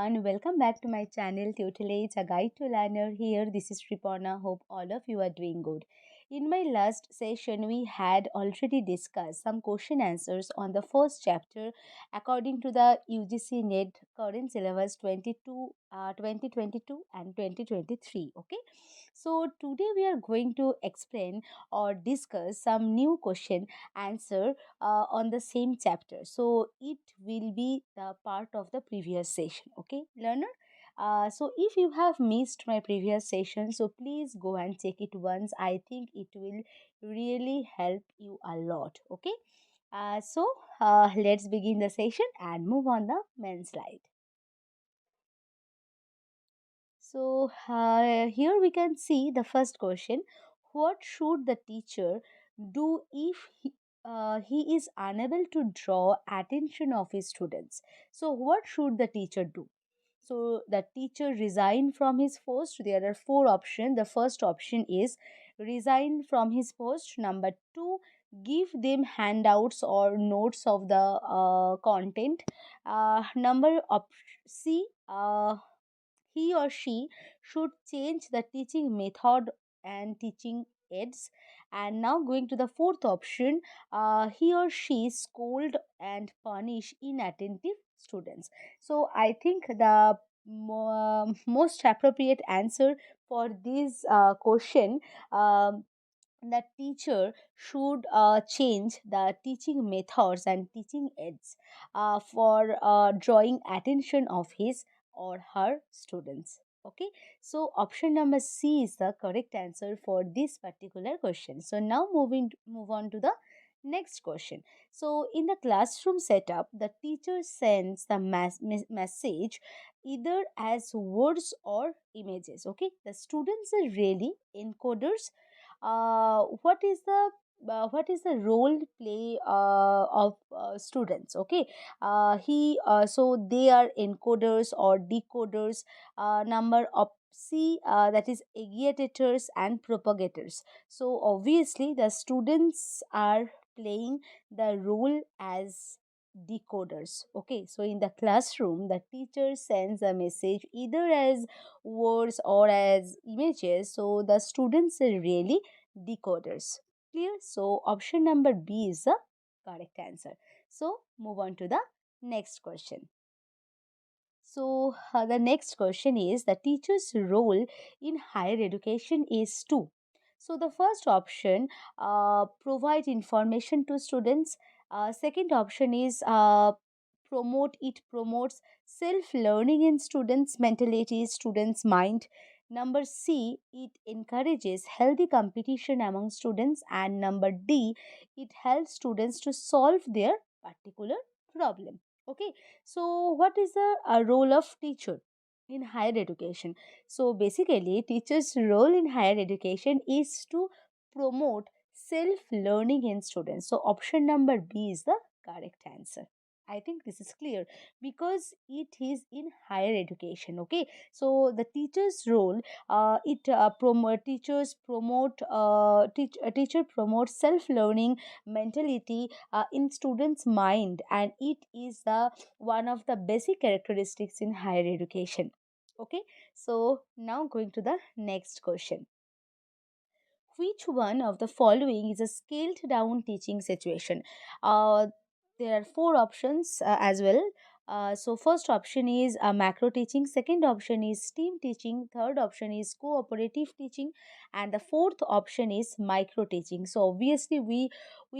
everyone, welcome back to my channel Tutelage, a guide to learner. Here, this is Sriparna. Hope all of you are doing good. In my last session, we had already discussed some question answers on the first chapter according to the UGC Net current syllabus 2022 and 2023. Okay, so today we are going to explain or discuss some new question answer on the same chapter, so it will be the part of the previous session. Okay, learner, so if you have missed my previous session, so please go and check it once. I think it will really help you a lot. Okay, let's begin the session and move on the main slide. So here we can see the first question. What should the teacher do if he is unable to draw attention of his students? So what should the teacher do? So the teacher resign from his post. There are four options. The first option is resign from his post. Number two, give them handouts or notes of the content. Number C, he or she should change the teaching method and teaching aids. And now going to the fourth option, he or she scold and punish inattentive students. So I think the most appropriate answer for this question, um, the teacher should change the teaching methods and teaching aids for drawing attention of his or her students. Okay, so option number C is the correct answer for this particular question. So now move on to the next question. So in the classroom setup, the teacher sends the message either as words or images. Okay, the students are really encoders. What is the role play of students? Okay, he so they are encoders or decoders. Number of C, that is agitators and propagators. So obviously the students are playing the role as decoders. Okay, so in the classroom the teacher sends a message either as words or as images, so the students are really decoders. Clear? So option number B is the correct answer. So move on to the next question. So the next question is the teacher's role in higher education is to. So the first option, provide information to students. Second option is it promotes self learning in students mentality, students mind. Number C, it encourages healthy competition among students. And number D, it helps students to solve their particular problem. Okay, so what is the role of teacher in higher education? So basically teachers role in higher education is to promote self learning in students. So option number B is the correct answer. I think this is clear because it is in higher education. Okay, so the teacher's role, it promote teachers promote teacher promotes self learning mentality in students mind, and it is the one of the basic characteristics in higher education. Okay, so now going to the next question. Which one of the following is a scaled down teaching situation? There are four options as well. So first option is macro teaching, second option is team teaching, third option is cooperative teaching, and the fourth option is micro teaching. So obviously we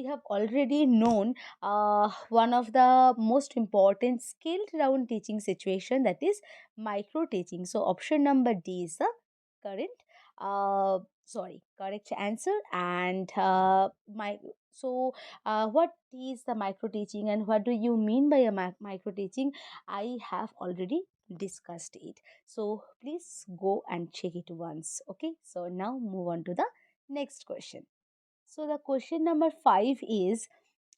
have already known one of the most important scaled down teaching situation, that is micro teaching. So option number D is the current correct answer. And what is the micro teaching and what do you mean by a micro teaching? I have already discussed it, so please go and check it once. Okay, so now move on to the next question. So the question number 5 is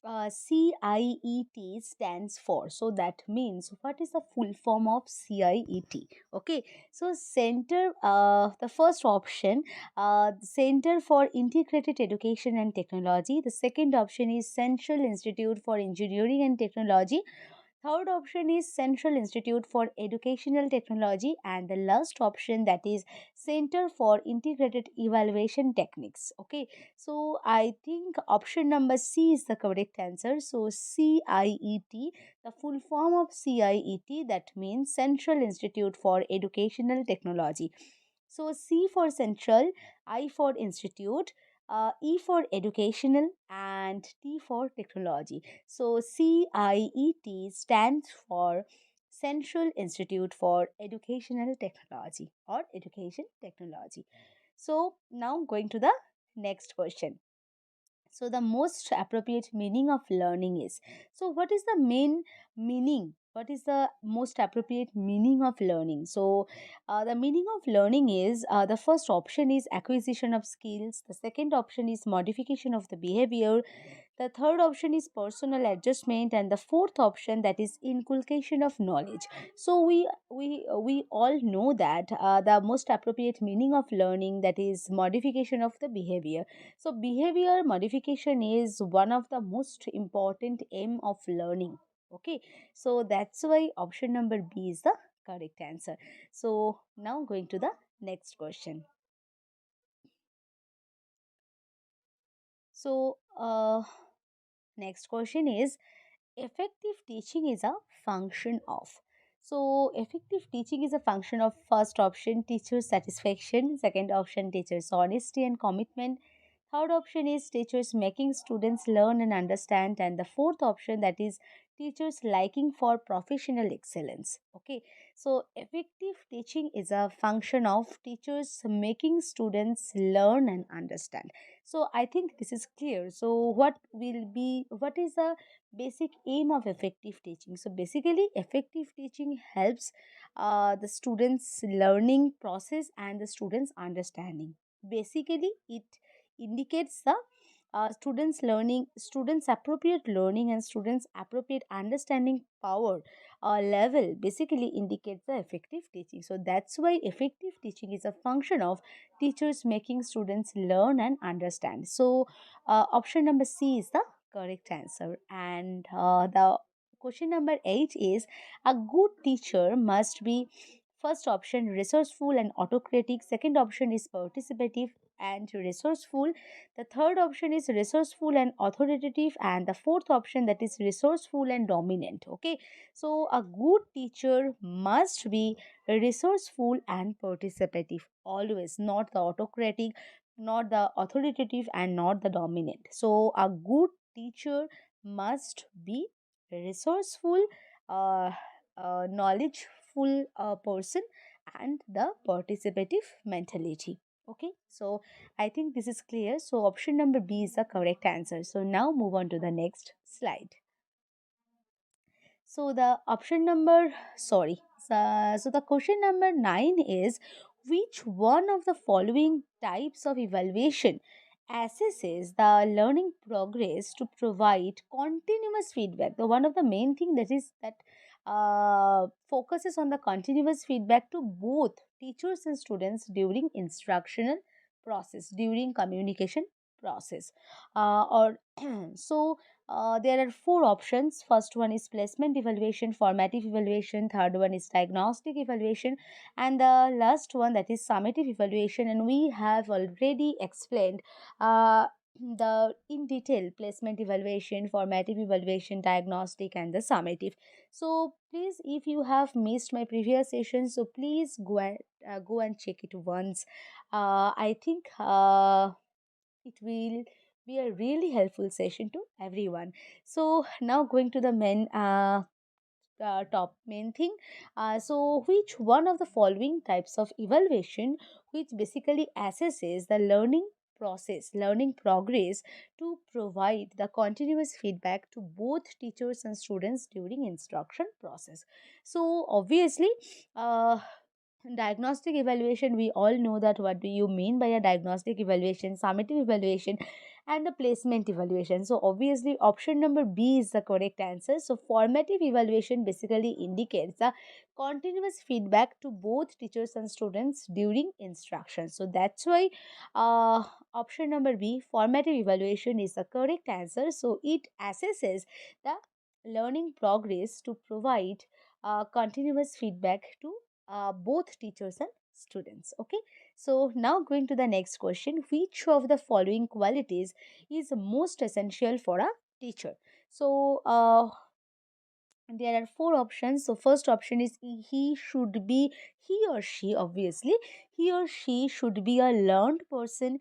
CIET stands for. So that means what is the full form of CIET? Okay, so the first option, Center for Integrated Education and Technology. The second option is Central Institute for Engineering and Technology. Third option is Central Institute for Educational Technology, and the last option, that is Center for Integrated Evaluation Techniques. Okay, so I think option number C is the correct answer. So CIET, the full form of CIET, that means Central Institute for Educational Technology. So C for Central, I for Institute, E for Educational, and T for Technology. So CIET stands for Central Institute for Educational Technology or Education Technology. So now going to the next question. So the most appropriate meaning of learning is, so what is the main meaning, what is the most appropriate meaning of learning? So the meaning of learning is, the first option is acquisition of skills, the second option is modification of the behavior, the third option is personal adjustment, and the fourth option, that is inculcation of knowledge. So we all know that the most appropriate meaning of learning, that is modification of the behavior. So behavior modification is one of the most important aim of learning. Okay, so that's why option number B is the correct answer. So now going to the next question. So next question is, effective teaching is a function of. So effective teaching is a function of, first option teacher satisfaction, second option teachers honesty and commitment, third option is teachers making students learn and understand, and the fourth option, that is teachers liking for professional excellence. Okay, so effective teaching is a function of teachers making students learn and understand. So I think this is clear. So what is the basic aim of effective teaching? So basically effective teaching helps the students learning process and the students understanding. Basically it indicates the students appropriate learning and students appropriate understanding power level, basically indicates the effective teaching. So that's why effective teaching is a function of teachers making students learn and understand. So option number C is the correct answer. And the question number 8 is, a good teacher must be, first option resourceful and autocratic, second option is participative and resourceful, the third option is resourceful and authoritative, and the fourth option, that is resourceful and dominant. Okay, so a good teacher must be resourceful and participative, always, not the autocratic, not the authoritative, and not the dominant. So a good teacher must be resourceful, uh, knowledgeful person, and the participative mentality. Okay, so I think this is clear. So option number B is the correct answer. So now move on to the next slide. So the option number, sorry. So the question number 9 is, which one of the following types of evaluation assesses the learning progress to provide continuous feedback? The one of the main thing that is that focuses on the continuous feedback to both teachers and students during instructional process, during communication process, or so there are four options. First one is placement evaluation, formative evaluation, third one is diagnostic evaluation, and the last one, that is summative evaluation. And we have already explained the in detail placement evaluation, formative evaluation, diagnostic, and the summative. So please, if you have missed my previous session, so please go and check it once. I think it will be a really helpful session to everyone. So now going to the top main thing. So which one of the following types of evaluation, which basically assesses the learning process, learning progress to provide the continuous feedback to both teachers and students during instruction process? So obviously, uh, diagnostic evaluation, we all know that what do you mean by a diagnostic evaluation, summative evaluation, and the placement evaluation. So obviously option number B is the correct answer. So formative evaluation basically indicates the continuous feedback to both teachers and students during instruction. So that's why option number B, formative evaluation, is the correct answer. So it assesses the learning progress to provide continuous feedback to both teachers and students. Okay, so now going to the next question: which of the following qualities is most essential for a teacher? So there are four options. So first option is he should be, he or she, obviously he or she should be a learned person.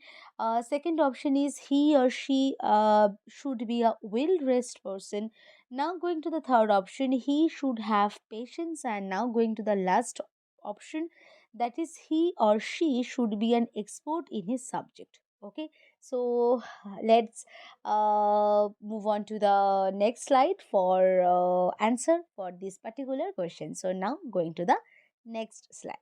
Second option is he or she should be a well dressed person. Now going to the third option, he should have patience. And now going to the last option, that is he or she should be an expert in his subject. Okay, so let's move on to the next slide for answer for this particular question. So now going to the next slide.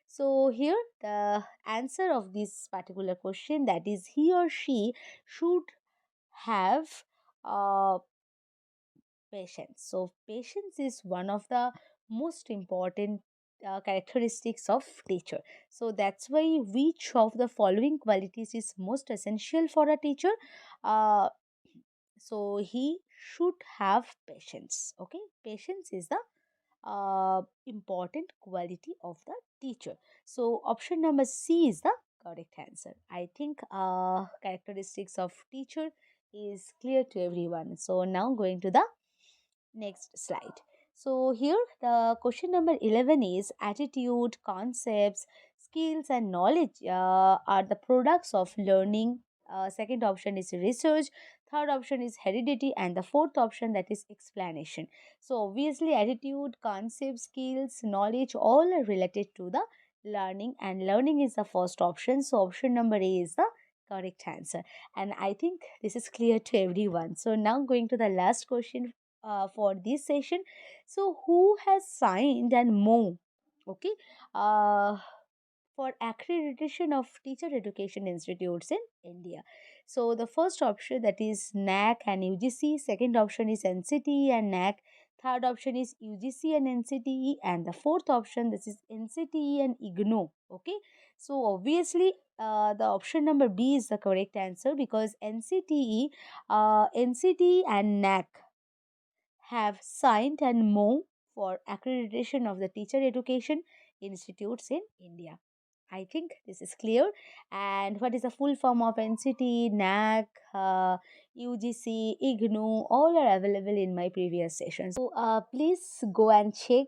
So here the answer of this particular question, that is he or she should have uh, patience. So patience is one of the most important characteristics of teacher. So that's why which of the following qualities is most essential for a teacher? uh, so he should have patience. Okay, patience is the important quality of the teacher. So option number C is the correct answer. I think characteristics of teacher is clear to everyone. So now going to the next slide. So here the question number 11 is attitude, concepts, skills and knowledge are the products of learning. Second option is research, third option is heredity, and the fourth option, that is explanation. So obviously attitude, concepts, skills, knowledge, all are related to the learning, and learning is the first option. So option number A is the correct answer, and I think this is clear to everyone. So now going to the last question for this session. So who has signed and more? Okay, uh, for accreditation of teacher education institutes in India. So the first option, that is NAC and UGC. Second option is NCTE and NAC. Third option is UGC and NCTE, and the fourth option, this is NCTE and IGNO. Okay, so obviously the option number B is the correct answer, because NCTE, NCTE and NAC have signed and moved for accreditation of the teacher education institutes in India. I think this is clear. And what is the full form of NCT, NAC, UGC, IGNU? All are available in my previous sessions. So please go and check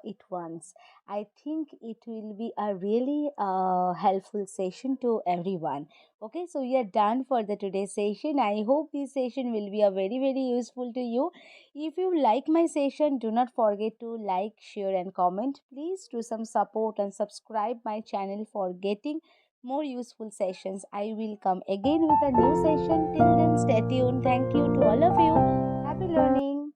it once. I think it will be a really helpful session to everyone. Okay, so we are done for the today's session. I hope this session will be a very useful to you. If you like my session, do not forget to like, share and comment. Please do some support and subscribe my channel for getting more useful sessions. I will come again with a new session. Till then, stay tuned. Thank you to all of you. Happy learning.